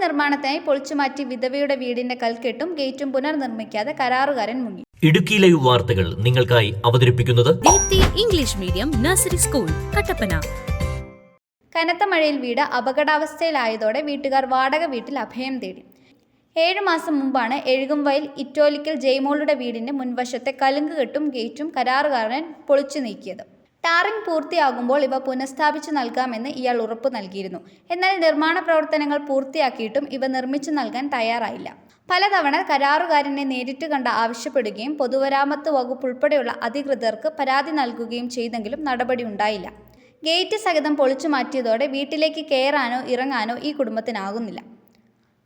നിർമ്മാണത്തിനായി പൊളിച്ചുമാറ്റി വിധവയുടെ വീടിന്റെ കൽക്കെട്ടും ഗേറ്റും പുനർനിർമ്മിക്കാതെ കരാറുകാരൻ മുങ്ങി. ഇടുക്കി ലൈവ് വാർത്തകൾ നിങ്ങൾക്കായി അവതരിപ്പിക്കുന്നത് Deepthi English medium nursery school Kattappana. കനത്ത മഴയിൽ വീട് അപകടാവസ്ഥയിലായതോടെ വീട്ടുകാർ വാടക വീട്ടിൽ അഭയം തേടി. 7 മാസം മുമ്പാണ് എഴുകുംവയൽ ഇറ്റോലിക്കൽ ജയ്മോളുടെ വീടിന്റെ മുൻവശത്തെ കലുങ്കുകെട്ടും ഗേറ്റും കരാറുകാരൻ പൊളിച്ചു നീക്കിയത്. ടാറിംഗ് പൂർത്തിയാകുമ്പോൾ ഇവ പുനഃസ്ഥാപിച്ചു നൽകാമെന്ന് ഇയാൾ ഉറപ്പു നൽകിയിരുന്നു. എന്നാൽ നിർമ്മാണ പ്രവർത്തനങ്ങൾ പൂർത്തിയാക്കിയിട്ടും ഇവ നിർമ്മിച്ചു നൽകാൻ തയ്യാറായില്ല. പലതവണ കരാറുകാരനെ നേരിട്ട് കണ്ട് ആവശ്യപ്പെടുകയും പൊതുമരാമത്ത് വകുപ്പ് ഉൾപ്പെടെയുള്ള അധികൃതർക്ക് പരാതി നൽകുകയും ചെയ്തെങ്കിലും നടപടി ഉണ്ടായില്ല. ഗേറ്റ് സഹിതം പൊളിച്ചു മാറ്റിയതോടെ വീട്ടിലേക്ക് കയറാനോ ഇറങ്ങാനോ ഈ കുടുംബത്തിനാകുന്നില്ല.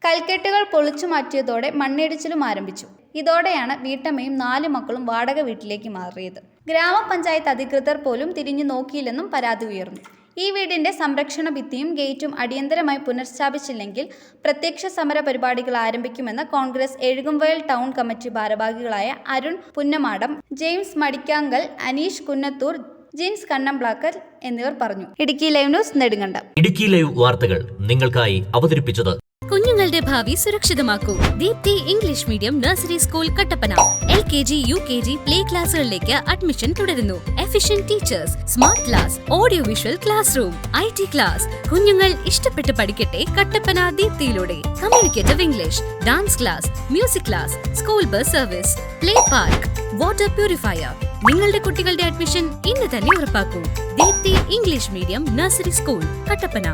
കൽക്കെട്ടുകൾ പൊളിച്ചു മാറ്റിയതോടെ മണ്ണിടിച്ചിലും ആരംഭിച്ചു. ഇതോടെയാണ് വീട്ടമ്മയും 4 മക്കളും വാടക വീട്ടിലേക്ക് മാറിയത്. ഗ്രാമപഞ്ചായത്ത് അധികൃതർ പോലും തിരിഞ്ഞു നോക്കിയില്ലെന്നും പരാതി ഉയർന്നു. ഈ വീടിന്റെ സംരക്ഷണ ഭിത്തിയും ഗേറ്റും അടിയന്തരമായി പുനഃസ്ഥാപിച്ചില്ലെങ്കിൽ പ്രത്യക്ഷ സമര പരിപാടികൾ ആരംഭിക്കുമെന്ന് കോൺഗ്രസ് എഴുകുംവയൽ ടൗൺ കമ്മിറ്റി ഭാരവാഹികളായ അരുൺ പുന്നമാടം, ജെയിംസ് മടിക്കാങ്കൽ, അനീഷ് കുന്നത്തൂർ, ജിൻസ് കണ്ണംപ്ലാക്കൽ എന്നിവർ പറഞ്ഞു. Idukki live news Nedumkandam. Idukki live വാർത്തകൾ നിങ്ങൾക്കായി അവതരിപ്പിച്ചത് കുഞ്ഞുങ്ങളുടെ ഭാവി സുരക്ഷിതമാക്കൂ. Deepthi English medium nursery school Kattappana. LKG, UKG play ക്ലാസുകളിലേക്ക് അഡ്മിഷൻ തുടരുന്നു. Efficient teachers, smart class, audio visual class room, IT class. കുഞ്ഞുങ്ങൾ ഇഷ്ടപ്പെട്ട് പഠിക്കട്ടെ കട്ടപ്പന ദീപ്തിയിലൂടെ. Communicative English, dance class, music class, school bus service, play park, water purifier. നിങ്ങളുടെ കുട്ടികളുടെ admission ഇന്ന് തന്നെ ഉറപ്പാക്കൂ. Deepthi English medium nursery school Kattappana.